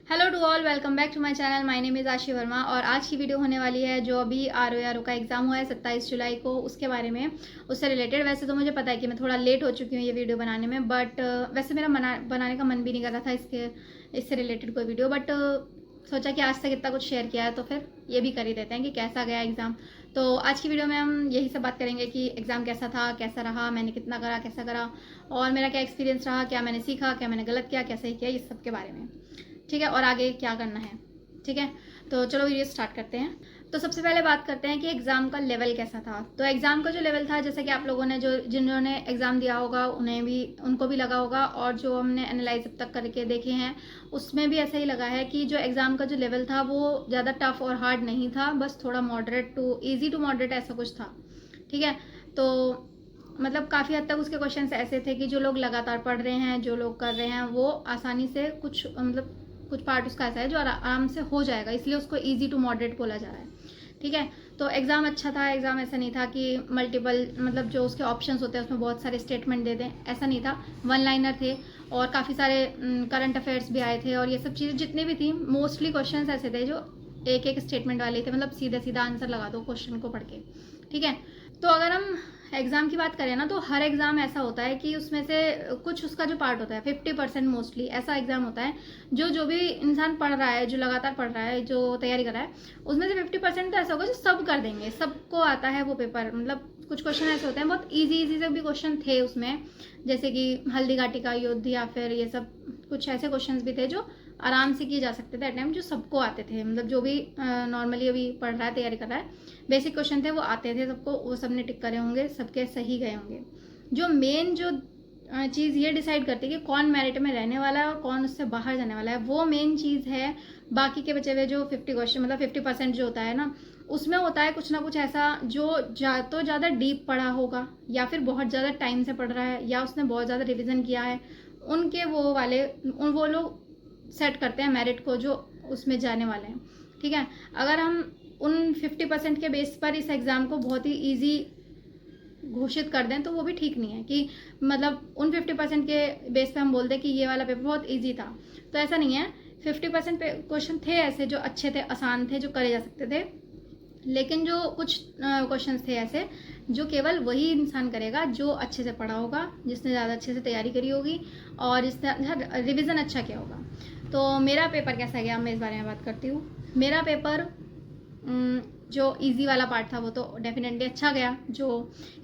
Hello to all, welcome back to my channel. My name is Ashi Verma और आज की video होने वाली है जो अभी आर का एग्ज़ाम हुआ है 27 जुलाई को, उसके बारे में, उससे रिलेटेड। वैसे तो मुझे पता है कि मैं थोड़ा लेट हो चुकी हूँ ये वीडियो बनाने में, बट वैसे मेरा बनाने का मन भी नहीं कर रहा था इससे रिलेटेड कोई वीडियो, बट सोचा कि आज तक इतना कुछ शेयर किया है तो फिर ये भी कर ही देते हैं कि कैसा गया एग्ज़ाम। तो आज की वीडियो में हम यही सब बात करेंगे कि एग्ज़ाम कैसा था, कैसा रहा, मैंने कितना करा, कैसा करा और मेरा क्या एक्सपीरियंस रहा, क्या मैंने सीखा, क्या मैंने गलत किया, क्या सही किया, इस सब के बारे में। ठीक है, और आगे क्या करना है। ठीक है, तो चलो वीडियो स्टार्ट करते हैं। तो सबसे पहले बात करते हैं कि एग्ज़ाम का लेवल कैसा था। तो एग्ज़ाम का जो लेवल था, जैसे कि आप लोगों ने जिन्होंने एग्ज़ाम दिया होगा उनको भी लगा होगा, और जो हमने एनालाइज अब तक करके देखे हैं उसमें भी ऐसा ही लगा है कि जो एग्ज़ाम का जो लेवल था वो ज़्यादा टफ और हार्ड नहीं था, बस थोड़ा moderate to easy to moderate ऐसा कुछ था। ठीक है, तो मतलब काफ़ी हद तक उसके क्वेश्चंस ऐसे थे कि जो लोग लगातार पढ़ रहे हैं, जो लोग कर रहे हैं, वो आसानी से कुछ पार्ट उसका ऐसा है जो आराम से हो जाएगा, इसलिए उसको इजी टू मॉडरेट बोला जा रहा है। ठीक है, तो एग्ज़ाम अच्छा था। एग्ज़ाम ऐसा नहीं था कि मल्टीपल मतलब जो उसके ऑप्शंस होते हैं उसमें बहुत सारे स्टेटमेंट दे दें, ऐसा नहीं था। वन लाइनर थे और काफ़ी सारे करंट अफेयर्स भी आए थे, और ये सब चीज़ें जितनी भी थी मोस्टली क्वेश्चंस ऐसे थे जो एक एक स्टेटमेंट वाले थे, मतलब सीधा सीधा आंसर लगा दो क्वेश्चन को पढ़ के। ठीक है, तो अगर हम एग्ज़ाम की बात करें ना, तो हर एग्ज़ाम ऐसा होता है कि उसमें से कुछ उसका जो पार्ट होता है 50% मोस्टली ऐसा एग्ज़ाम होता है जो भी इंसान पढ़ रहा है, जो लगातार पढ़ रहा है, जो तैयारी कर रहा है, उसमें से 50% तो ऐसा होगा जो सब कर देंगे, सबको आता है वो पेपर। मतलब कुछ क्वेश्चन ऐसे होते हैं, बहुत ईजी से भी क्वेश्चन थे उसमें, जैसे कि हल्दी घाटी का युद्ध या फिर ये सब कुछ ऐसे क्वेश्चन भी थे जो आराम से किए जा सकते थे अटैम्प्ट, जो सबको आते थे। मतलब जो भी नॉर्मली अभी पढ़ रहा है, तैयारी कर रहा है, बेसिक क्वेश्चन थे वो आते थे सबको, वो सबने टिक करे होंगे, सबके सही गए होंगे। जो मेन जो चीज़ ये डिसाइड करती है कि कौन मेरिट में रहने वाला है और कौन उससे बाहर जाने वाला है, वो मेन चीज़ है। बाकी के बचे हुए जो 50 क्वेश्चन, मतलब 50% जो होता है ना, उसमें होता है कुछ ना कुछ ऐसा जो तो ज़्यादा डीप पढ़ा होगा, या फिर बहुत ज़्यादा टाइम से पढ़ रहा है, या उसने बहुत ज़्यादा रिविज़न किया है, उनके वो लोग सेट करते हैं मेरिट को जो उसमें जाने वाले हैं। ठीक है, अगर हम उन 50% के बेस पर इस एग्ज़ाम को बहुत ही ईजी घोषित कर दें तो वो भी ठीक नहीं है कि मतलब उन 50% के बेस पे हम बोल दें कि ये वाला पेपर बहुत ईजी था, तो ऐसा नहीं है। 50% क्वेश्चन थे ऐसे जो अच्छे थे, आसान थे, जो करे जा सकते थे, लेकिन जो कुछ क्वेश्चन थे ऐसे जो केवल वही इंसान करेगा जो अच्छे से पढ़ा होगा, जिसने ज़्यादा अच्छे से तैयारी करी होगी और जिसने रिविज़न अच्छा किया होगा। तो मेरा पेपर कैसा गया, मैं इस बारे में बात करती हूँ। मेरा पेपर जो इजी वाला पार्ट था वो तो डेफिनेटली अच्छा गया। जो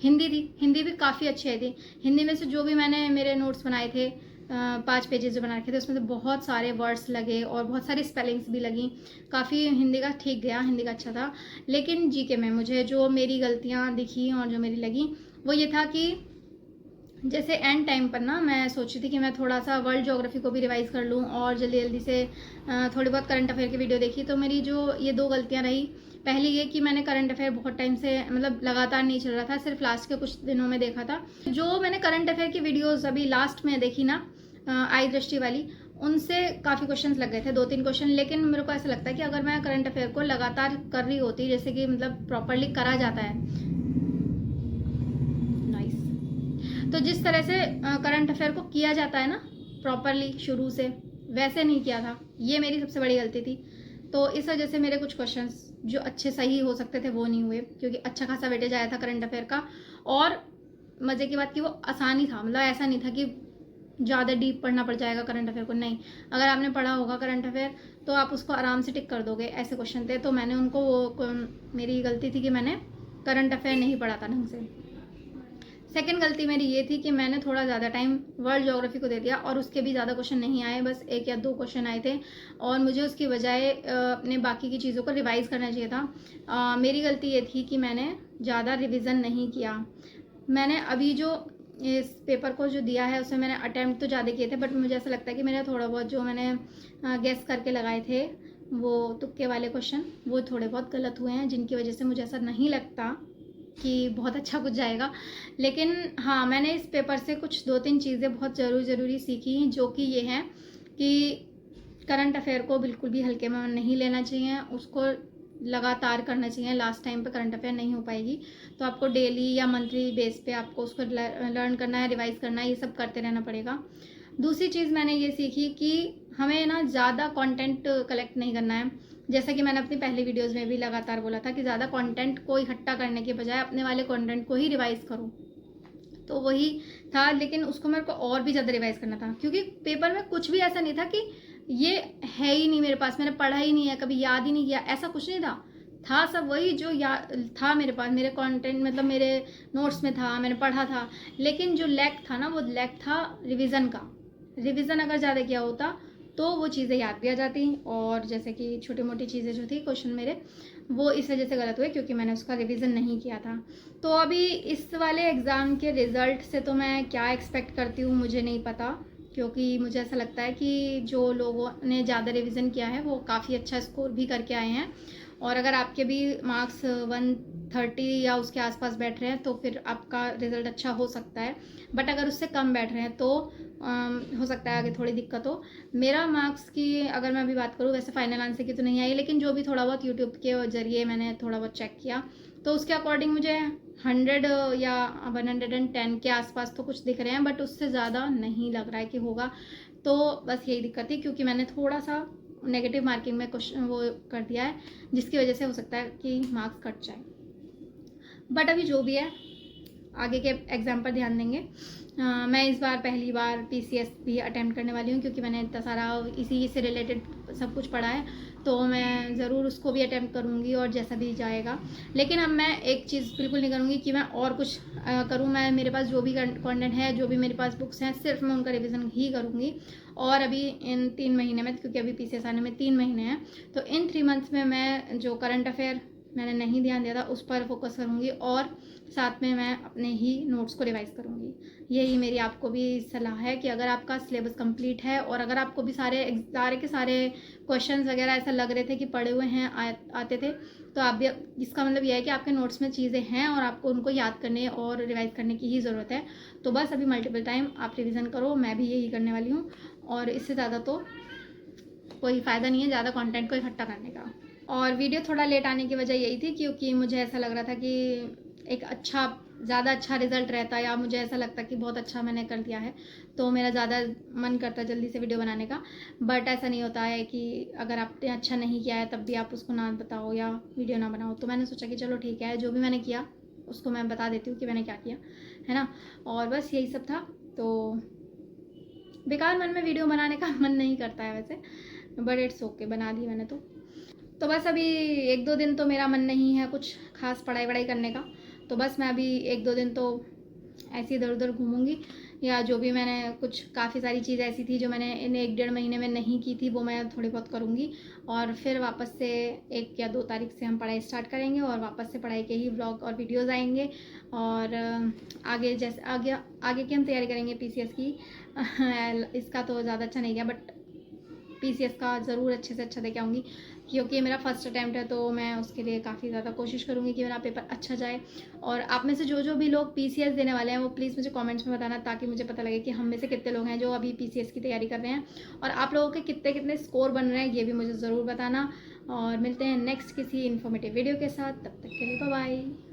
हिंदी थी, हिंदी भी काफ़ी अच्छी आई थी। हिंदी में से जो भी मैंने मेरे नोट्स बनाए थे, 5 पेजेस जो बना रखे थे, उसमें से बहुत सारे वर्ड्स लगे और बहुत सारी स्पेलिंग्स भी लगी। काफ़ी हिंदी का ठीक गया, हिंदी का अच्छा था। लेकिन जीके में मुझे जो मेरी गलतियाँ दिखी और जो मेरी लगी वो ये था कि जैसे एंड टाइम पर ना मैं सोची थी कि मैं थोड़ा सा वर्ल्ड ज्योग्राफी को भी रिवाइज़ कर लूँ और जल्दी जल्दी से थोड़ी बहुत करंट अफेयर की वीडियो देखी। तो मेरी जो ये 2 गलतियाँ रही, पहली ये कि मैंने करंट अफेयर बहुत टाइम से, मतलब लगातार नहीं चल रहा था, सिर्फ लास्ट के कुछ दिनों में देखा था। जो मैंने करंट अफेयर की वीडियोज़ अभी लास्ट में देखी ना, आई दृष्टि वाली, उनसे काफ़ी क्वेश्चंस लग गए थे, 2-3 क्वेश्चन। लेकिन मेरे को ऐसा लगता है कि अगर मैं करंट अफेयर को लगातार कर रही होती, जैसे कि मतलब प्रॉपरली करा जाता है, तो जिस तरह से करंट अफेयर को किया जाता है ना प्रॉपरली शुरू से, वैसे नहीं किया था। ये मेरी सबसे बड़ी गलती थी। तो इस वजह से मेरे कुछ क्वेश्चंस जो अच्छे सही हो सकते थे वो नहीं हुए, क्योंकि अच्छा खासा वेटेज आया था करंट अफेयर का। और मज़े की बात कि वो आसान ही था, मतलब ऐसा नहीं था कि ज़्यादा डीप पढ़ना पड़ जाएगा करंट अफेयर को, नहीं। अगर आपने पढ़ा होगा करंट अफेयर तो आप उसको आराम से टिक कर दोगे, ऐसे क्वेश्चन थे। तो मैंने उनको मेरी गलती थी कि मैंने करंट अफेयर नहीं पढ़ा था ढंग से। सेकंड गलती मेरी ये थी कि मैंने थोड़ा ज़्यादा टाइम वर्ल्ड ज्योग्राफी को दे दिया और उसके भी ज़्यादा क्वेश्चन नहीं आए, बस 1 या 2 क्वेश्चन आए थे, और मुझे उसकी बजाय अपने बाकी की चीज़ों को रिवाइज़ करना चाहिए था। मेरी गलती ये थी कि मैंने ज़्यादा रिविज़न नहीं किया। मैंने अभी जो इस पेपर को जो दिया है उसमें मैंने अटैम्प्ट तो ज़्यादा किए थे, बट मुझे ऐसा लगता है कि मेरा थोड़ा बहुत जो मैंने गेस करके लगाए थे, वो तुक्के वाले क्वेश्चन, वो थोड़े बहुत गलत हुए हैं, जिनकी वजह से मुझे ऐसा नहीं लगता कि बहुत अच्छा कुछ जाएगा। लेकिन हाँ, मैंने इस पेपर से कुछ 2-3 चीज़ें बहुत ज़रूरी सीखी, जो कि ये हैं कि करंट अफेयर को बिल्कुल भी हल्के में नहीं लेना चाहिए, उसको लगातार करना चाहिए। लास्ट टाइम पे करंट अफेयर नहीं हो पाएगी, तो आपको डेली या मंथली बेस पे आपको उसको लर्न करना है, रिवाइज़ करना है, ये सब करते रहना पड़ेगा। दूसरी चीज़ मैंने ये सीखी कि हमें ना ज़्यादा कंटेंट कलेक्ट नहीं करना है। जैसा कि मैंने अपनी पहली वीडियोज़ में भी लगातार बोला था कि ज़्यादा कंटेंट को इकट्ठा करने के बजाय अपने वाले कंटेंट को ही रिवाइज़ करो। तो वही था, लेकिन उसको मेरे को और भी ज़्यादा रिवाइज़ करना था, क्योंकि पेपर में कुछ भी ऐसा नहीं था कि ये है ही नहीं मेरे पास, मैंने पढ़ा ही नहीं है, कभी याद ही नहीं किया, ऐसा कुछ नहीं था सब वही जो था मेरे पास, मेरे कंटेंट मतलब मेरे नोट्स में था, मैंने पढ़ा था। लेकिन जो लैक था ना, वो लैक था रिवीजन का। रिवीजन अगर ज़्यादा किया होता तो वो चीज़ें याद भी आ जाती, और जैसे कि छोटी मोटी चीज़ें जो थी क्वेश्चन मेरे, वो इस वजह से गलत हुए क्योंकि मैंने उसका रिवीजन नहीं किया था। तो अभी इस वाले एग्ज़ाम के रिज़ल्ट से तो मैं क्या एक्सपेक्ट करती हूँ मुझे नहीं पता, क्योंकि मुझे ऐसा लगता है कि जो लोगों ने ज़्यादा रिवीजन किया है वो काफ़ी अच्छा स्कोर भी करके आए हैं। और अगर आपके भी मार्क्स 130 या उसके आसपास बैठ रहे हैं तो फिर आपका रिज़ल्ट अच्छा हो सकता है। बट अगर उससे कम बैठ रहे हैं तो हो सकता है आगे थोड़ी दिक्कत हो। मेरा मार्क्स की अगर मैं अभी बात करूँ, वैसे फाइनल आंसर की तो नहीं आई, लेकिन जो भी थोड़ा बहुत यूट्यूब के ज़रिए मैंने थोड़ा बहुत चेक किया तो उसके अकॉर्डिंग मुझे 100 या 110 के आसपास तो कुछ दिख रहे हैं, बट उससे ज़्यादा नहीं लग रहा है कि होगा। तो बस यही दिक्कत थी, क्योंकि मैंने थोड़ा सा नेगेटिव मार्किंग में क्वेश्चन वो कर दिया है, जिसकी वजह से हो सकता है कि मार्क्स कट जाए। बट अभी जो भी है, आगे के एग्ज़ाम पर ध्यान देंगे। मैं इस बार पहली बार पीसीएस भी अटेम्प्ट करने वाली हूँ, क्योंकि मैंने इतना सारा इसी से रिलेटेड सब कुछ पढ़ा है, तो मैं ज़रूर उसको भी अटेम्प्ट करूँगी और जैसा भी जाएगा। लेकिन अब मैं एक चीज़ बिल्कुल नहीं करूँगी कि मैं और कुछ करूँ। मैं मेरे पास जो भी कंटेंट है, जो भी मेरे पास बुक्स हैं, सिर्फ मैं उनका रिविज़न ही करूँगी। और अभी इन 3 महीने में, क्योंकि अभी पीसीएस आने में 3 महीने हैं, तो इन 3 मंथ्स में मैं जो करंट अफेयर मैंने नहीं ध्यान दिया था उस पर फोकस करूँगी, और साथ में मैं अपने ही नोट्स को रिवाइज़ करूँगी। यही मेरी आपको भी सलाह है कि अगर आपका सिलेबस कंप्लीट है और अगर आपको भी सारे के सारे क्वेश्चंस वगैरह ऐसा लग रहे थे कि पढ़े हुए हैं, आते थे, तो आप भी, इसका मतलब यह है कि आपके नोट्स में चीज़ें हैं और आपको उनको याद करने और रिवाइज़ करने की ही ज़रूरत है। तो बस अभी मल्टीपल टाइम आप रिविज़न करो, मैं भी यही करने वाली हूँ, और इससे ज़्यादा तो कोई फ़ायदा नहीं है ज़्यादा कंटेंट को इकट्ठा करने का। और वीडियो थोड़ा लेट आने की वजह यही थी, क्योंकि मुझे ऐसा लग रहा था कि एक ज़्यादा अच्छा रिज़ल्ट रहता, या मुझे ऐसा लगता कि बहुत अच्छा मैंने कर दिया है, तो मेरा ज़्यादा मन करता जल्दी से वीडियो बनाने का। बट ऐसा नहीं होता है कि अगर आपने अच्छा नहीं किया है तब भी आप उसको ना बताओ या वीडियो ना बनाओ। तो मैंने सोचा कि चलो ठीक है, जो भी मैंने किया उसको मैं बता देती हूँ कि मैंने क्या किया, है ना। और बस यही सब था। तो बेकार मन में वीडियो बनाने का मन नहीं करता है वैसे, बट इट्स ओके, बना दी मैंने। तो बस अभी 1-2 दिन तो मेरा मन नहीं है कुछ खास पढ़ाई वढ़ाई करने का, तो बस मैं अभी 1-2 दिन तो ऐसे इधर उधर घूमूंगी, या जो भी मैंने कुछ काफ़ी सारी चीज़ ऐसी थी जो मैंने इन 1-1.5 महीने में नहीं की थी वो मैं थोड़ी बहुत करूँगी, और फिर वापस से 1 या 2 तारीख से हम पढ़ाई स्टार्ट करेंगे, और वापस से पढ़ाई के ही व्लॉग और वीडियोज़ आएंगे। और आगे जैसे आगे की हम तैयारी करेंगे पीसीएस की। इसका तो ज़्यादा अच्छा नहीं गया, बट पीसीएस का ज़रूर अच्छे से अच्छा दे के आऊँगी, क्योंकि ये मेरा फर्स्ट अटैम्प्ट है, तो मैं उसके लिए काफ़ी ज़्यादा कोशिश करूँगी कि मेरा पेपर अच्छा जाए। और आप में से जो भी लोग पीसीएस देने वाले हैं वो प्लीज़ मुझे कमेंट्स में बताना, ताकि मुझे पता लगे कि हम में से कितने लोग हैं जो अभी पीसीएस की तैयारी कर रहे हैं, और आप लोगों के कितने स्कोर बन रहे हैं ये भी मुझे ज़रूर बताना। और मिलते हैं नेक्स्ट किसी इन्फॉर्मेटिव वीडियो के साथ, तब तक के लिए बाय बाय।